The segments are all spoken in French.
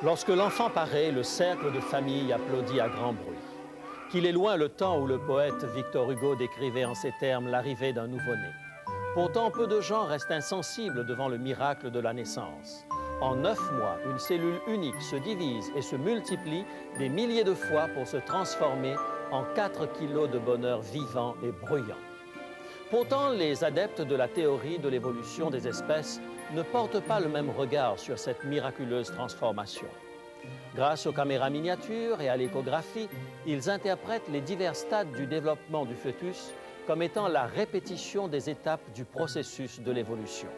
Lorsque l'enfant paraît, le cercle de famille applaudit à grand bruit. Qu'il est loin le temps où le poète Victor Hugo décrivait en ces termes l'arrivée d'un nouveau-né. Pourtant, peu de gens restent insensibles devant le miracle de la naissance. En 9 mois, une cellule unique se divise et se multiplie des milliers de fois pour se transformer en 4 kilos de bonheur vivant et bruyant. Pourtant, les adeptes de la théorie de l'évolution des espèces ne portent pas le même regard sur cette miraculeuse transformation. Grâce aux caméras miniatures et à l'échographie, ils interprètent les divers stades du développement du fœtus comme étant la répétition des étapes du processus de l'évolution.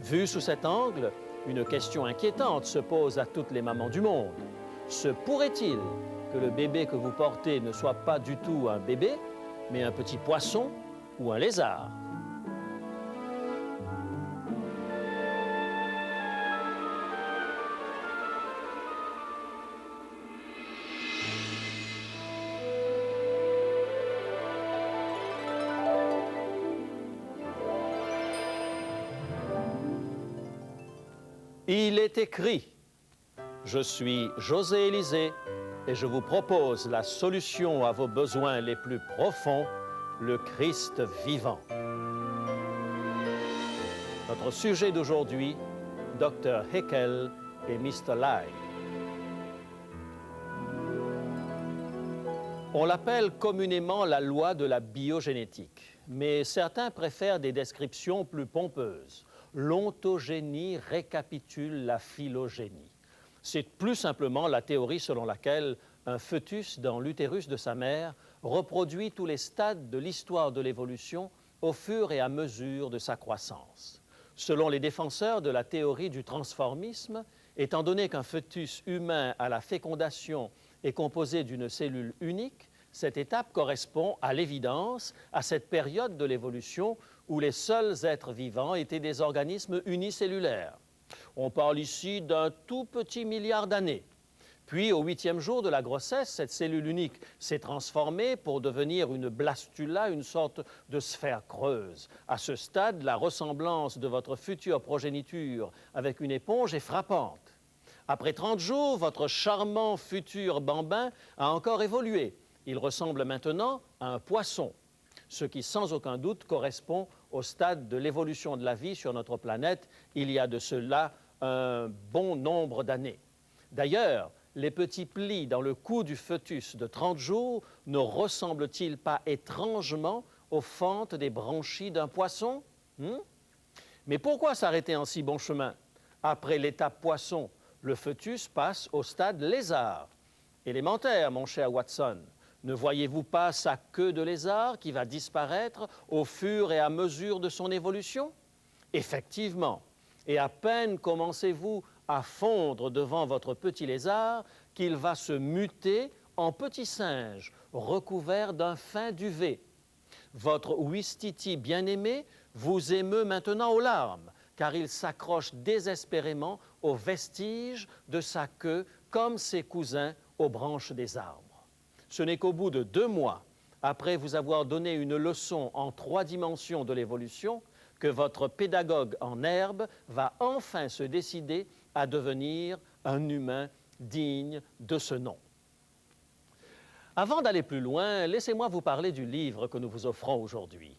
Vu sous cet angle, une question inquiétante se pose à toutes les mamans du monde. Se pourrait-il que le bébé que vous portez ne soit pas du tout un bébé, mais un petit poisson ou un lézard? Il est écrit, je suis José Élisée et je vous propose la solution à vos besoins les plus profonds, le Christ vivant. Notre sujet d'aujourd'hui, Dr. Haeckel et Mr. Lai. On l'appelle communément la loi de la biogénétique, mais certains préfèrent des descriptions plus pompeuses. L'ontogénie récapitule la phylogénie. C'est plus simplement la théorie selon laquelle un fœtus dans l'utérus de sa mère reproduit tous les stades de l'histoire de l'évolution au fur et à mesure de sa croissance. Selon les défenseurs de la théorie du transformisme, étant donné qu'un fœtus humain à la fécondation est composé d'une cellule unique, cette étape correspond à l'évidence à cette période de l'évolution où les seuls êtres vivants étaient des organismes unicellulaires. On parle ici d'un tout petit milliard d'années. Puis, au 8e jour de la grossesse, cette cellule unique s'est transformée pour devenir une blastula, une sorte de sphère creuse. À ce stade, la ressemblance de votre future progéniture avec une éponge est frappante. Après 30 jours, votre charmant futur bambin a encore évolué. Il ressemble maintenant à un poisson, ce qui sans aucun doute correspond au stade de l'évolution de la vie sur notre planète il y a de cela un bon nombre d'années. D'ailleurs, les petits plis dans le cou du fœtus de 30 jours ne ressemblent-ils pas étrangement aux fentes des branchies d'un poisson? Mais pourquoi s'arrêter en si bon chemin? Après l'étape poisson, le fœtus passe au stade lézard. Élémentaire, mon cher Watson. Ne voyez-vous pas sa queue de lézard qui va disparaître au fur et à mesure de son évolution? Effectivement. Et à peine commencez-vous à fondre devant votre petit lézard qu'il va se muter en petit singe recouvert d'un fin duvet. Votre ouistiti bien-aimé vous émeut maintenant aux larmes car il s'accroche désespérément aux vestiges de sa queue comme ses cousins aux branches des arbres. Ce n'est qu'au bout de 2 mois, après vous avoir donné une leçon en 3 dimensions de l'évolution, que votre pédagogue en herbe va enfin se décider à devenir un humain digne de ce nom. Avant d'aller plus loin, laissez-moi vous parler du livre que nous vous offrons aujourd'hui.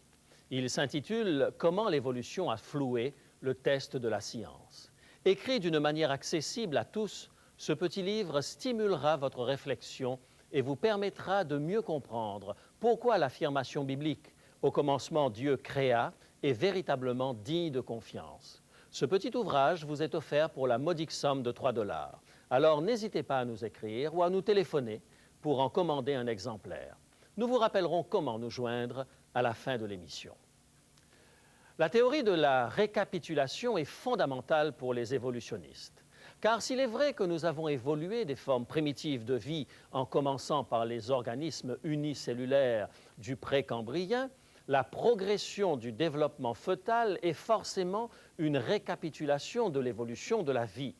Il s'intitule « Comment l'évolution a floué le test de la science ». Écrit d'une manière accessible à tous, ce petit livre stimulera votre réflexion et vous permettra de mieux comprendre pourquoi l'affirmation biblique « Au commencement, Dieu créa » est véritablement digne de confiance. Ce petit ouvrage vous est offert pour la modique somme de 3 $. Alors n'hésitez pas à nous écrire ou à nous téléphoner pour en commander un exemplaire. Nous vous rappellerons comment nous joindre à la fin de l'émission. La théorie de la récapitulation est fondamentale pour les évolutionnistes. Car s'il est vrai que nous avons évolué des formes primitives de vie en commençant par les organismes unicellulaires du précambrien, la progression du développement fœtal est forcément une récapitulation de l'évolution de la vie.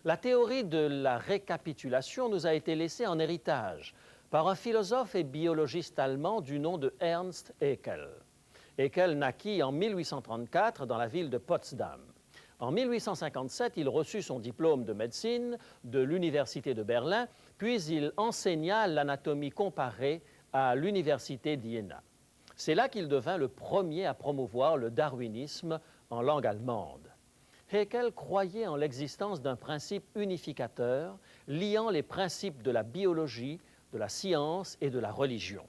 La théorie de la récapitulation nous a été laissée en héritage par un philosophe et biologiste allemand du nom de Ernst Haeckel. Haeckel naquit en 1834 dans la ville de Potsdam. En 1857, il reçut son diplôme de médecine de l'Université de Berlin, puis il enseigna l'anatomie comparée à l'Université d'Iéna. C'est là qu'il devint le premier à promouvoir le darwinisme en langue allemande. Haeckel croyait en l'existence d'un principe unificateur liant les principes de la biologie, de la science et de la religion.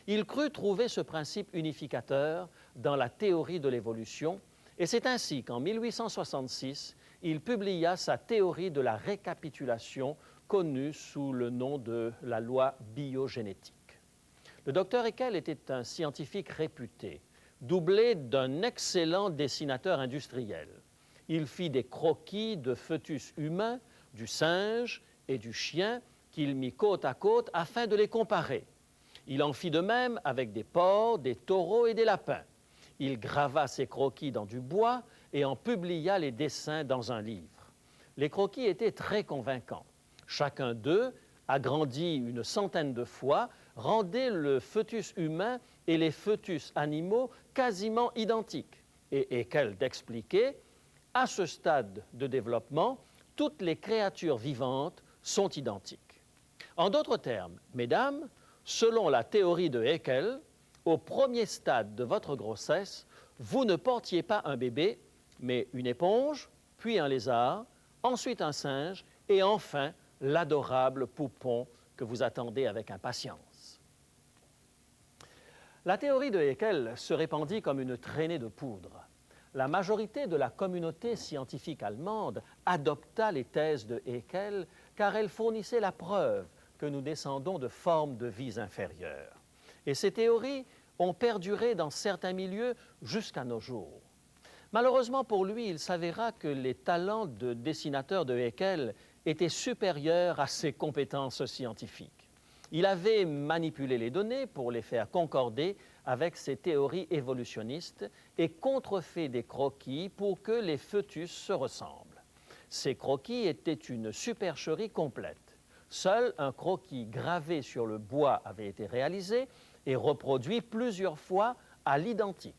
Il crut trouver ce principe unificateur dans la théorie de l'évolution, et c'est ainsi qu'en 1866, il publia sa théorie de la récapitulation, connue sous le nom de la loi biogénétique. Le docteur Haeckel était un scientifique réputé, doublé d'un excellent dessinateur industriel. Il fit des croquis de fœtus humains, du singe et du chien qu'il mit côte à côte afin de les comparer. Il en fit de même avec des porcs, des taureaux et des lapins. Il grava ses croquis dans du bois et en publia les dessins dans un livre. Les croquis étaient très convaincants. Chacun d'eux, agrandi une centaine de fois, rendait le fœtus humain et les fœtus animaux quasiment identiques. Et Haeckel d'expliquer, à ce stade de développement, toutes les créatures vivantes sont identiques. En d'autres termes, mesdames, selon la théorie de Haeckel, au premier stade de votre grossesse, vous ne portiez pas un bébé, mais une éponge, puis un lézard, ensuite un singe et enfin l'adorable poupon que vous attendez avec impatience. La théorie de Haeckel se répandit comme une traînée de poudre. La majorité de la communauté scientifique allemande adopta les thèses de Haeckel car elles fournissaient la preuve que nous descendons de formes de vie inférieures. Et ces théories ont perduré dans certains milieux jusqu'à nos jours. Malheureusement pour lui, il s'avéra que les talents de dessinateur de Haeckel étaient supérieurs à ses compétences scientifiques. Il avait manipulé les données pour les faire concorder avec ses théories évolutionnistes et contrefait des croquis pour que les fœtus se ressemblent. Ces croquis étaient une supercherie complète. Seul un croquis gravé sur le bois avait été réalisé et reproduit plusieurs fois à l'identique.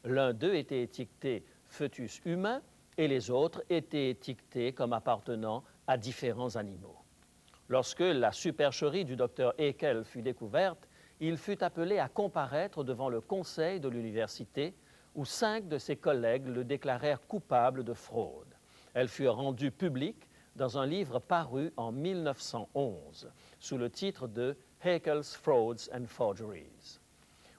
L'un d'eux était étiqueté fœtus humain et les autres étaient étiquetés comme appartenant à différents animaux. Lorsque la supercherie du docteur Haeckel fut découverte, il fut appelé à comparaître devant le conseil de l'université où 5 de ses collègues le déclarèrent coupable de fraude. Elle fut rendue publique dans un livre paru en 1911 sous le titre de Haeckel's Frauds and Forgeries.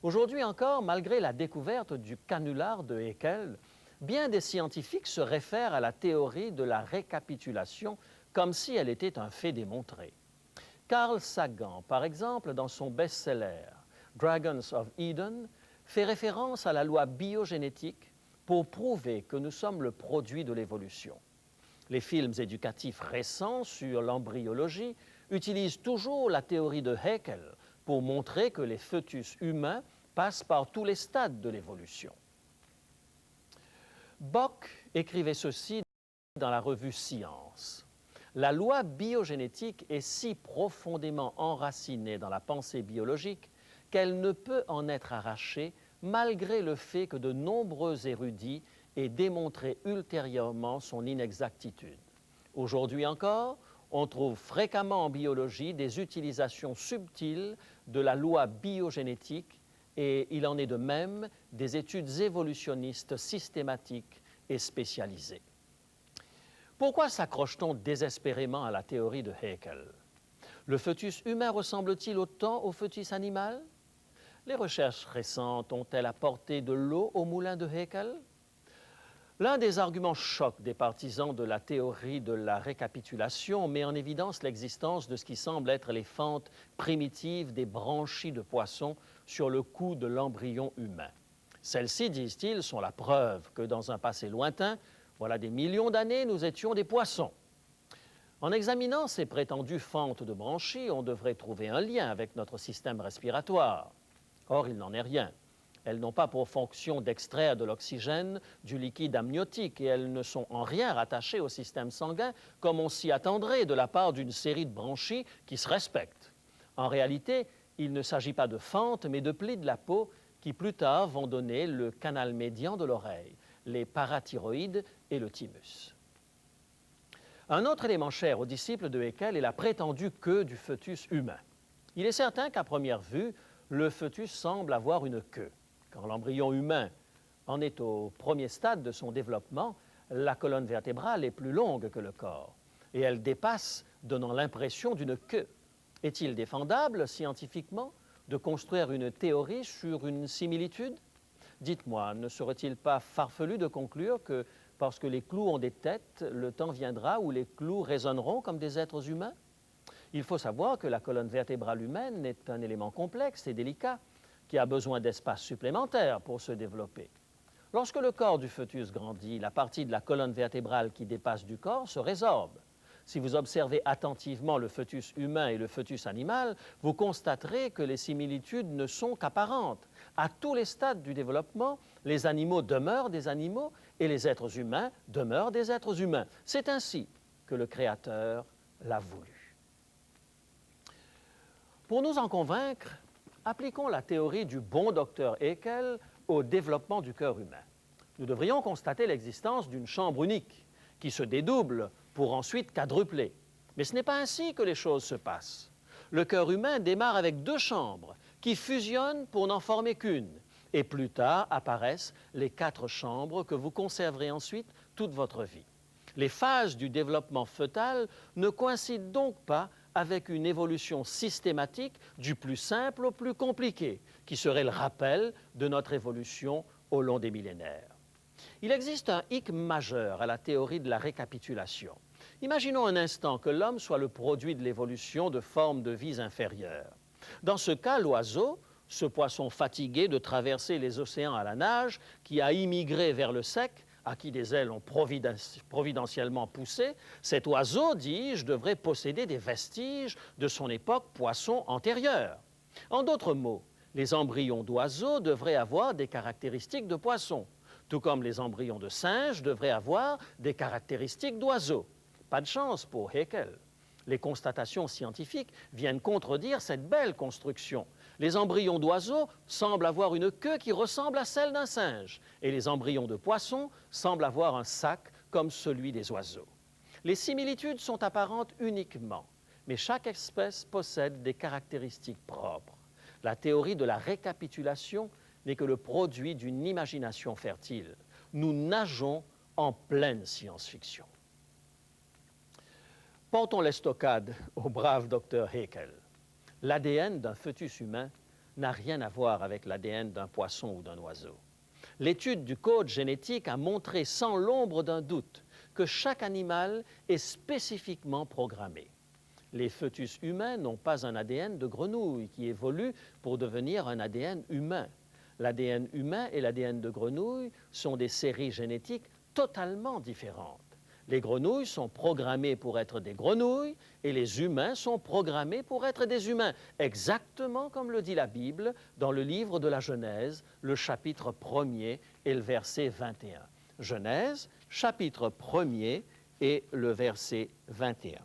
Aujourd'hui encore, malgré la découverte du canular de Haeckel, bien des scientifiques se réfèrent à la théorie de la récapitulation comme si elle était un fait démontré. Carl Sagan, par exemple, dans son best-seller Dragons of Eden, fait référence à la loi biogénétique pour prouver que nous sommes le produit de l'évolution. Les films éducatifs récents sur l'embryologie utilisent toujours la théorie de Haeckel pour montrer que les fœtus humains passent par tous les stades de l'évolution. Bock écrivait ceci dans la revue Science. La loi biogénétique est si profondément enracinée dans la pensée biologique qu'elle ne peut en être arrachée malgré le fait que de nombreux érudits aient démontré ultérieurement son inexactitude. Aujourd'hui encore, on trouve fréquemment en biologie des utilisations subtiles de la loi biogénétique et il en est de même des études évolutionnistes systématiques et spécialisées. Pourquoi s'accroche-t-on désespérément à la théorie de Haeckel? Le fœtus humain ressemble-t-il autant au fœtus animal? Les recherches récentes ont-elles apporté de l'eau au moulin de Haeckel? L'un des arguments chocs des partisans de la théorie de la récapitulation met en évidence l'existence de ce qui semble être les fentes primitives des branchies de poissons sur le cou de l'embryon humain. Celles-ci, disent-ils, sont la preuve que dans un passé lointain, voilà des millions d'années, nous étions des poissons. En examinant ces prétendues fentes de branchies, on devrait trouver un lien avec notre système respiratoire. Or, il n'en est rien. Elles n'ont pas pour fonction d'extraire de l'oxygène du liquide amniotique et elles ne sont en rien rattachées au système sanguin comme on s'y attendrait de la part d'une série de branchies qui se respectent. En réalité, il ne s'agit pas de fentes, mais de plis de la peau qui plus tard vont donner le canal médian de l'oreille. les parathyroïdes et le thymus. Un autre élément cher aux disciples de Haeckel est la prétendue queue du fœtus humain. Il est certain qu'à première vue, le fœtus semble avoir une queue. Quand l'embryon humain en est au premier stade de son développement, la colonne vertébrale est plus longue que le corps et elle dépasse, donnant l'impression d'une queue. Est-il défendable scientifiquement de construire une théorie sur une similitude? Dites-moi, ne serait-il pas farfelu de conclure que parce que les clous ont des têtes, le temps viendra où les clous résonneront comme des êtres humains? Il faut savoir que la colonne vertébrale humaine est un élément complexe et délicat qui a besoin d'espace supplémentaire pour se développer. Lorsque le corps du fœtus grandit, la partie de la colonne vertébrale qui dépasse du corps se résorbe. Si vous observez attentivement le fœtus humain et le fœtus animal, vous constaterez que les similitudes ne sont qu'apparentes. À tous les stades du développement, les animaux demeurent des animaux et les êtres humains demeurent des êtres humains. C'est ainsi que le Créateur l'a voulu. Pour nous en convaincre, appliquons la théorie du bon docteur Haeckel au développement du cœur humain. Nous devrions constater l'existence d'une chambre unique qui se dédouble pour ensuite quadrupler. Mais ce n'est pas ainsi que les choses se passent. Le cœur humain démarre avec 2 chambres qui fusionnent pour n'en former qu'une. Et plus tard apparaissent les 4 chambres que vous conserverez ensuite toute votre vie. Les phases du développement fœtal ne coïncident donc pas avec une évolution systématique du plus simple au plus compliqué, qui serait le rappel de notre évolution au long des millénaires. Il existe un hic majeur à la théorie de la récapitulation. Imaginons un instant que l'homme soit le produit de l'évolution de formes de vie inférieures. Dans ce cas, l'oiseau, ce poisson fatigué de traverser les océans à la nage, qui a immigré vers le sec, à qui des ailes ont providentiellement poussé, cet oiseau, dis-je, devrait posséder des vestiges de son époque poisson antérieure. En d'autres mots, les embryons d'oiseaux devraient avoir des caractéristiques de poisson, tout comme les embryons de singes devraient avoir des caractéristiques d'oiseaux. Pas de chance pour Haeckel. Les constatations scientifiques viennent contredire cette belle construction. Les embryons d'oiseaux semblent avoir une queue qui ressemble à celle d'un singe, et les embryons de poissons semblent avoir un sac comme celui des oiseaux. Les similitudes sont apparentes uniquement, mais chaque espèce possède des caractéristiques propres. La théorie de la récapitulation n'est que le produit d'une imagination fertile. Nous nageons en pleine science-fiction. Portons l'estocade au brave docteur Haeckel. L'ADN d'un fœtus humain n'a rien à voir avec l'ADN d'un poisson ou d'un oiseau. L'étude du code génétique a montré sans l'ombre d'un doute que chaque animal est spécifiquement programmé. Les fœtus humains n'ont pas un ADN de grenouille qui évolue pour devenir un ADN humain. L'ADN humain et l'ADN de grenouille sont des séries génétiques totalement différentes. Les grenouilles sont programmées pour être des grenouilles et les humains sont programmés pour être des humains, exactement comme le dit la Bible dans le livre de la Genèse, le chapitre 1er et le verset 21. Genèse, chapitre 1er et le verset 21.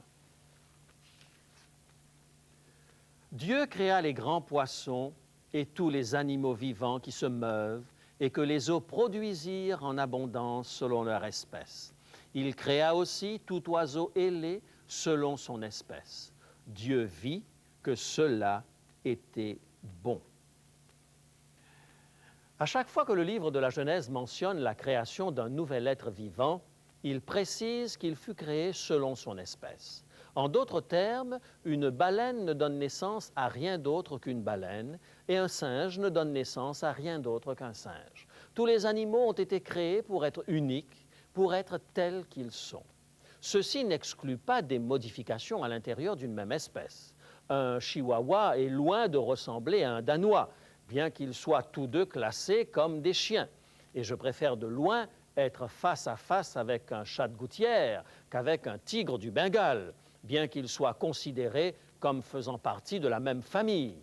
Dieu créa les grands poissons et tous les animaux vivants qui se meuvent et que les eaux produisirent en abondance selon leur espèce. Il créa aussi tout oiseau ailé selon son espèce. Dieu vit que cela était bon. À chaque fois que le livre de la Genèse mentionne la création d'un nouvel être vivant, il précise qu'il fut créé selon son espèce. En d'autres termes, une baleine ne donne naissance à rien d'autre qu'une baleine et un singe ne donne naissance à rien d'autre qu'un singe. Tous les animaux ont été créés pour être uniques, pour être tels qu'ils sont. Ceci n'exclut pas des modifications à l'intérieur d'une même espèce. Un chihuahua est loin de ressembler à un danois, bien qu'ils soient tous deux classés comme des chiens. Et je préfère de loin être face à face avec un chat de gouttière qu'avec un tigre du Bengale, bien qu'ils soient considérés comme faisant partie de la même famille.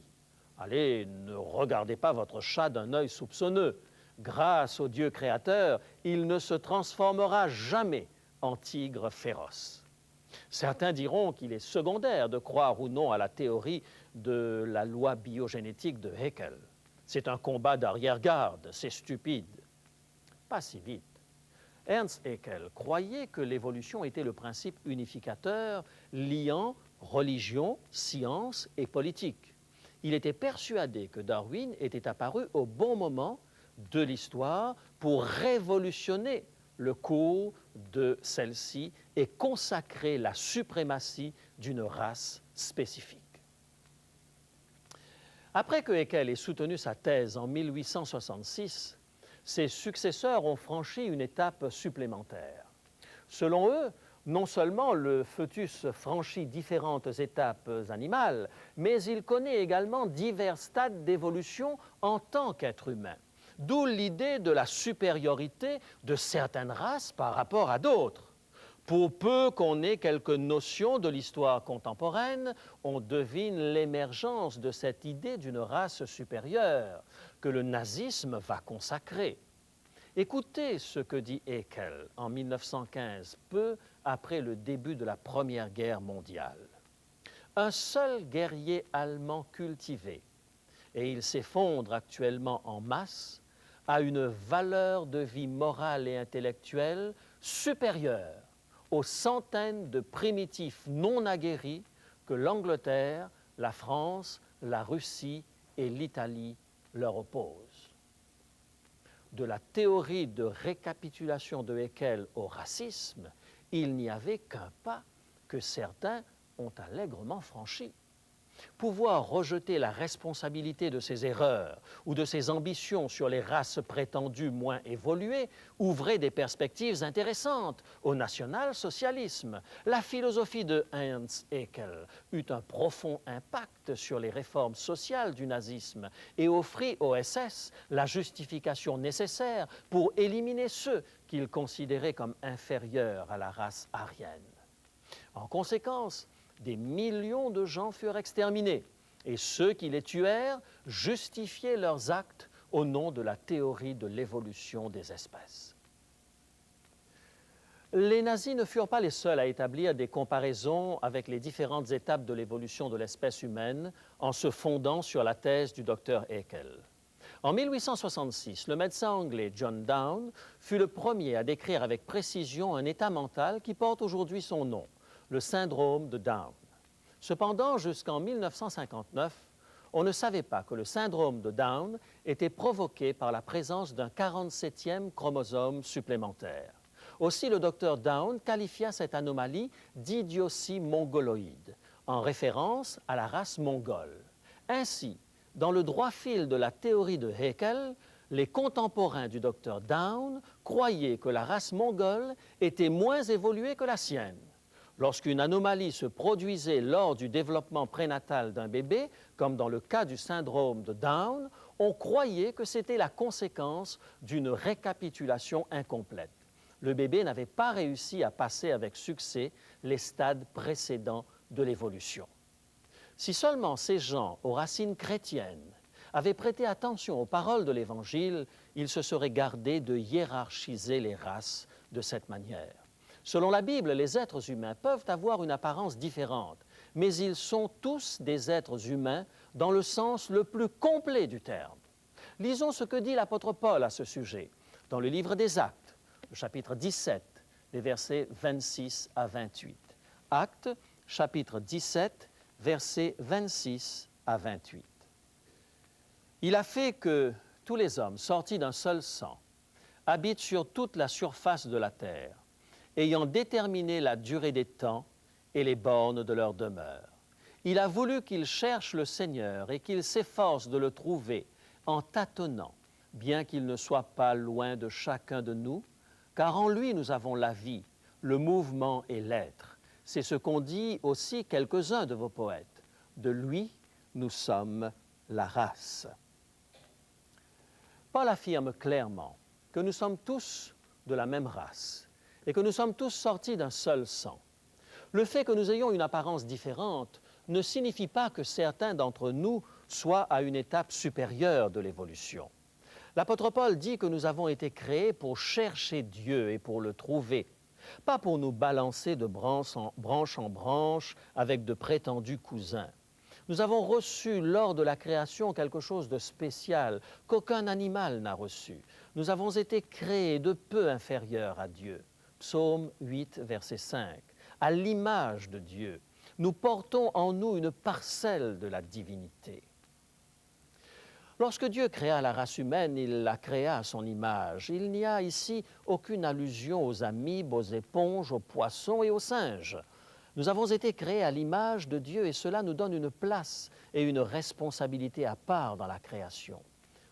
Allez, ne regardez pas votre chat d'un œil soupçonneux. Grâce au Dieu créateur, il ne se transformera jamais en tigre féroce. Certains diront qu'il est secondaire de croire ou non à la théorie de la loi biogénétique de Haeckel. C'est un combat d'arrière-garde, c'est stupide. Pas si vite. Ernst Haeckel croyait que l'évolution était le principe unificateur liant religion, science et politique. Il était persuadé que Darwin était apparu au bon moment de l'histoire pour révolutionner le cours de celle-ci et consacrer la suprématie d'une race spécifique. Après que Haeckel ait soutenu sa thèse en 1866, ses successeurs ont franchi une étape supplémentaire. Selon eux, non seulement le fœtus franchit différentes étapes animales, mais il connaît également divers stades d'évolution en tant qu'être humain. D'où l'idée de la supériorité de certaines races par rapport à d'autres. Pour peu qu'on ait quelques notions de l'histoire contemporaine, on devine l'émergence de cette idée d'une race supérieure que le nazisme va consacrer. Écoutez ce que dit Haeckel en 1915, peu après le début de la Première Guerre mondiale. Un seul guerrier allemand cultivé, et il s'effondre actuellement en masse, a une valeur de vie morale et intellectuelle supérieure aux centaines de primitifs non aguerris que l'Angleterre, la France, la Russie et l'Italie leur opposent. De la théorie de récapitulation de Haeckel au racisme, il n'y avait qu'un pas que certains ont allègrement franchi. Pouvoir rejeter la responsabilité de ses erreurs ou de ses ambitions sur les races prétendues moins évoluées ouvrait des perspectives intéressantes au national-socialisme. La philosophie de Ernst Haeckel eut un profond impact sur les réformes sociales du nazisme et offrit au SS la justification nécessaire pour éliminer ceux qu'il considérait comme inférieurs à la race aryenne. En conséquence, des millions de gens furent exterminés et ceux qui les tuèrent justifiaient leurs actes au nom de la théorie de l'évolution des espèces. Les nazis ne furent pas les seuls à établir des comparaisons avec les différentes étapes de l'évolution de l'espèce humaine en se fondant sur la thèse du docteur Haeckel. En 1866, le médecin anglais John Down fut le premier à décrire avec précision un état mental qui porte aujourd'hui son nom, le syndrome de Down. Cependant, jusqu'en 1959, on ne savait pas que le syndrome de Down était provoqué par la présence d'un 47e chromosome supplémentaire. Aussi, le docteur Down qualifia cette anomalie d'idiotie mongoloïde, en référence à la race mongole. Ainsi, dans le droit fil de la théorie de Haeckel, les contemporains du docteur Down croyaient que la race mongole était moins évoluée que la sienne. Lorsqu'une anomalie se produisait lors du développement prénatal d'un bébé, comme dans le cas du syndrome de Down, on croyait que c'était la conséquence d'une récapitulation incomplète. Le bébé n'avait pas réussi à passer avec succès les stades précédents de l'évolution. Si seulement ces gens aux racines chrétiennes avaient prêté attention aux paroles de l'Évangile, ils se seraient gardés de hiérarchiser les races de cette manière. Selon la Bible, les êtres humains peuvent avoir une apparence différente, mais ils sont tous des êtres humains dans le sens le plus complet du terme. Lisons ce que dit l'apôtre Paul à ce sujet dans le livre des Actes, le chapitre 17, les versets 26 à 28. Actes, chapitre 17, versets 26 à 28. Il a fait que tous les hommes sortis d'un seul sang habitent sur toute la surface de la terre, ayant déterminé la durée des temps et les bornes de leur demeure. Il a voulu qu'ils cherchent le Seigneur et qu'ils s'efforcent de le trouver en tâtonnant, bien qu'il ne soit pas loin de chacun de nous, car en lui nous avons la vie, le mouvement et l'être. C'est ce qu'ont dit aussi quelques-uns de vos poètes. De lui, nous sommes la race. Paul affirme clairement que nous sommes tous de la même race et que nous sommes tous sortis d'un seul sang. Le fait que nous ayons une apparence différente ne signifie pas que certains d'entre nous soient à une étape supérieure de l'évolution. L'apôtre Paul dit que nous avons été créés pour chercher Dieu et pour le trouver, pas pour nous balancer de branche en branche avec de prétendus cousins. Nous avons reçu lors de la création quelque chose de spécial qu'aucun animal n'a reçu. Nous avons été créés de peu inférieurs à Dieu. Psaume 8, verset 5. À l'image de Dieu, nous portons en nous une parcelle de la divinité. Lorsque Dieu créa la race humaine, il la créa à son image. Il n'y a ici aucune allusion aux amibes, aux éponges, aux poissons et aux singes. Nous avons été créés à l'image de Dieu et cela nous donne une place et une responsabilité à part dans la création.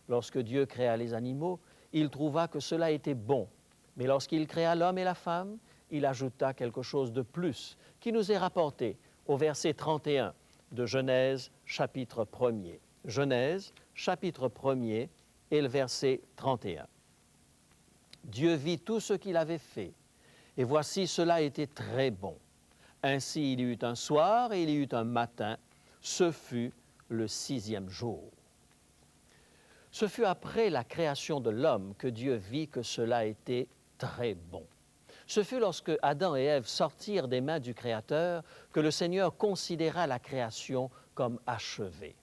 Lorsque Dieu créa les animaux, il trouva que cela était bon. Mais lorsqu'il créa l'homme et la femme, il ajouta quelque chose de plus qui nous est rapporté au verset 31 de Genèse chapitre 1er. Genèse chapitre 1er et le verset 31. Dieu vit tout ce qu'il avait fait, et voici cela était très bon. Ainsi il y eut un soir et il y eut un matin, ce fut le 6e jour. Ce fut après la création de l'homme que Dieu vit que cela était très bon. Ce fut lorsque Adam et Ève sortirent des mains du Créateur que le Seigneur considéra la création comme achevée.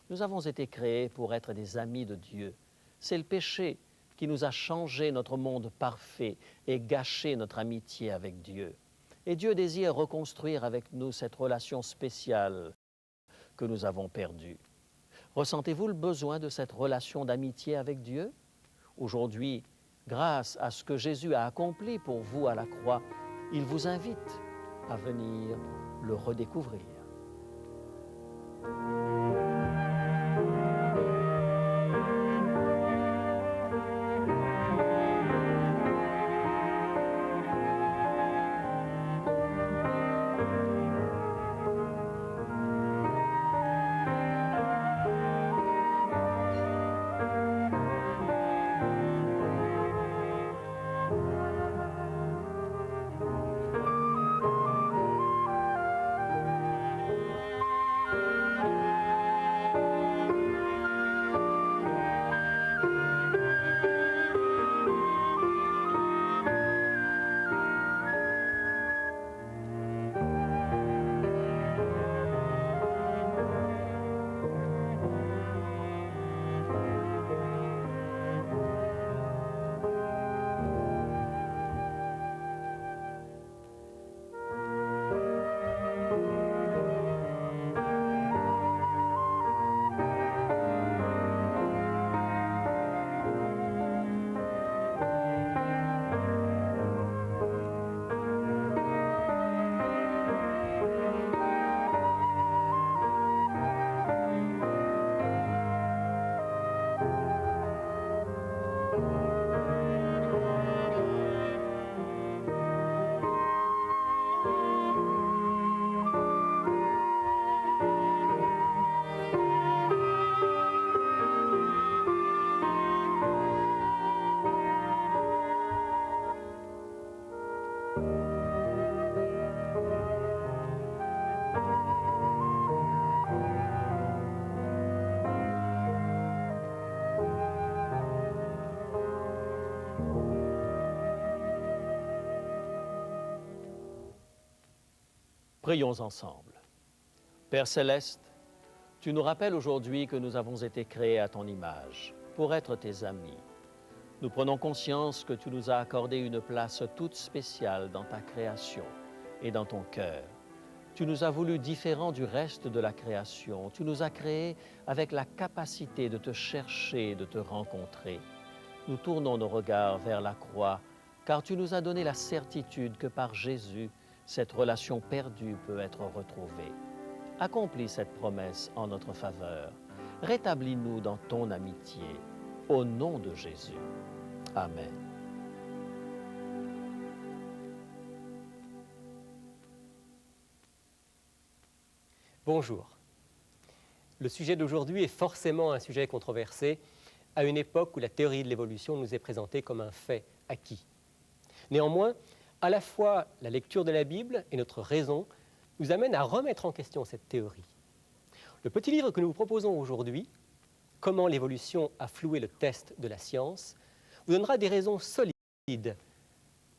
Nous avons été créés pour être des amis de Dieu. C'est le péché qui nous a changé notre monde parfait et gâché notre amitié avec Dieu. Et Dieu désire reconstruire avec nous cette relation spéciale que nous avons perdue. Ressentez-vous le besoin de cette relation d'amitié avec Dieu? Aujourd'hui, grâce à ce que Jésus a accompli pour vous à la croix, il vous invite à venir le redécouvrir. Prions ensemble. Père Céleste, tu nous rappelles aujourd'hui que nous avons été créés à ton image, pour être tes amis. Nous prenons conscience que tu nous as accordé une place toute spéciale dans ta création et dans ton cœur. Tu nous as voulu différents du reste de la création. Tu nous as créés avec la capacité de te chercher et de te rencontrer. Nous tournons nos regards vers la croix, car tu nous as donné la certitude que par Jésus, cette relation perdue peut être retrouvée. Accomplis cette promesse en notre faveur. Rétablis-nous dans ton amitié. Au nom de Jésus. Amen. Bonjour. Le sujet d'aujourd'hui est forcément un sujet controversé à une époque où la théorie de l'évolution nous est présentée comme un fait acquis. Néanmoins, à la fois la lecture de la Bible et notre raison nous amènent à remettre en question cette théorie. Le petit livre que nous vous proposons aujourd'hui, « Comment l'évolution a floué le test de la science », vous donnera des raisons solides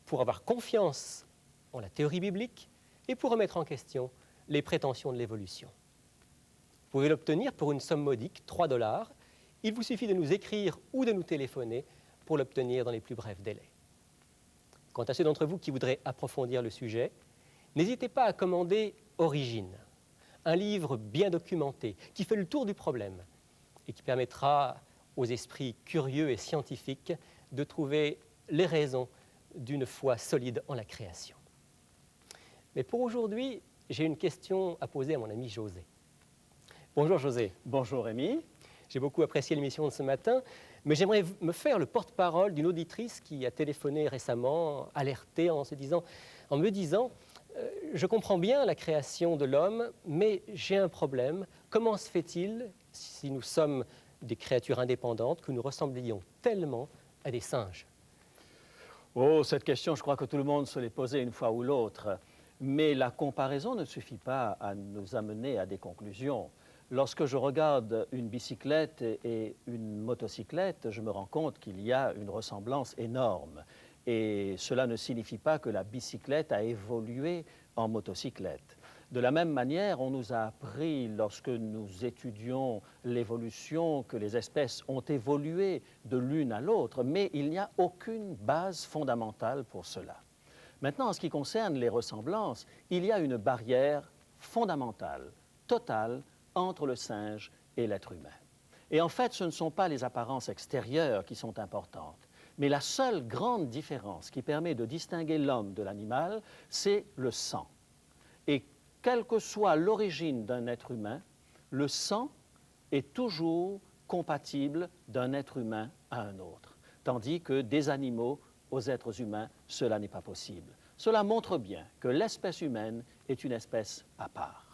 pour avoir confiance en la théorie biblique et pour remettre en question les prétentions de l'évolution. Vous pouvez l'obtenir pour une somme modique, 3 $. Il vous suffit de nous écrire ou de nous téléphoner pour l'obtenir dans les plus brefs délais. Quant à ceux d'entre vous qui voudraient approfondir le sujet, n'hésitez pas à commander Origine, un livre bien documenté qui fait le tour du problème et qui permettra aux esprits curieux et scientifiques de trouver les raisons d'une foi solide en la création. Mais pour aujourd'hui, j'ai une question à poser à mon ami José. Bonjour José. Bonjour Rémi. J'ai beaucoup apprécié l'émission de ce matin, mais j'aimerais me faire le porte-parole d'une auditrice qui a téléphoné récemment, alertée en me disant je comprends bien la création de l'homme, mais j'ai un problème. Comment se fait-il, si nous sommes des créatures indépendantes, que nous ressemblions tellement à des singes? Oh, cette question, je crois que tout le monde se l'est posée une fois ou l'autre. Mais la comparaison ne suffit pas à nous amener à des conclusions. Lorsque je regarde une bicyclette et une motocyclette, je me rends compte qu'il y a une ressemblance énorme. Et cela ne signifie pas que la bicyclette a évolué en motocyclette. De la même manière, on nous a appris, lorsque nous étudions l'évolution, que les espèces ont évolué de l'une à l'autre, mais il n'y a aucune base fondamentale pour cela. Maintenant, en ce qui concerne les ressemblances, il y a une barrière fondamentale, totale, entre le singe et l'être humain. Et en fait, ce ne sont pas les apparences extérieures qui sont importantes, mais la seule grande différence qui permet de distinguer l'homme de l'animal, c'est le sang. Et quelle que soit l'origine d'un être humain, le sang est toujours compatible d'un être humain à un autre, tandis que des animaux aux êtres humains, cela n'est pas possible. Cela montre bien que l'espèce humaine est une espèce à part.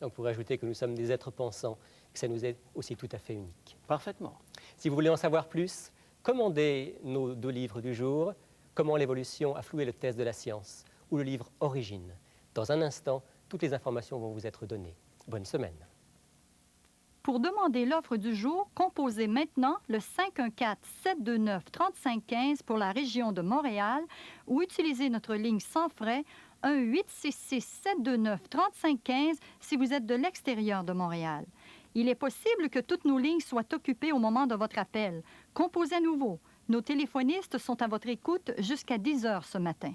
On pourrait ajouter que nous sommes des êtres pensants, que ça nous est aussi tout à fait unique. Parfaitement. Si vous voulez en savoir plus, commandez nos 2 livres du jour, Comment l'évolution a floué le test de la science, ou le livre Origine. Dans un instant, toutes les informations vont vous être données. Bonne semaine. Pour demander l'offre du jour, composez maintenant le 514-729-3515 pour la région de Montréal ou utilisez notre ligne sans frais 1-866-729-3515 si vous êtes de l'extérieur de Montréal. Il est possible que toutes nos lignes soient occupées au moment de votre appel. Composez à nouveau. Nos téléphonistes sont à votre écoute jusqu'à 10 heures ce matin.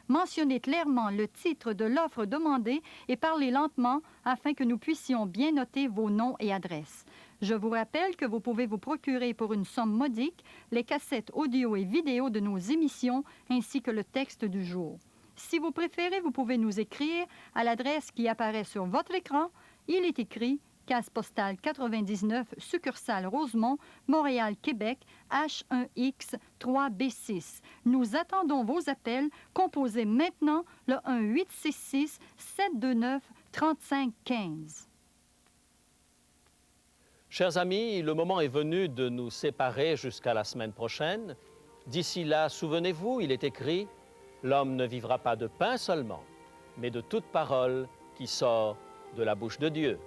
Mentionnez clairement le titre de l'offre demandée et parlez lentement afin que nous puissions bien noter vos noms et adresses. Je vous rappelle que vous pouvez vous procurer pour une somme modique les cassettes audio et vidéo de nos émissions ainsi que le texte du jour. Si vous préférez, vous pouvez nous écrire à l'adresse qui apparaît sur votre écran. Il est écrit Case postale 99, succursale Rosemont, Montréal, Québec, H1X 3B6. Nous attendons vos appels. Composez maintenant le 1-866-729-3515. Chers amis, le moment est venu de nous séparer jusqu'à la semaine prochaine. D'ici là, souvenez-vous, il est écrit « L'homme ne vivra pas de pain seulement, mais de toute parole qui sort de la bouche de Dieu ».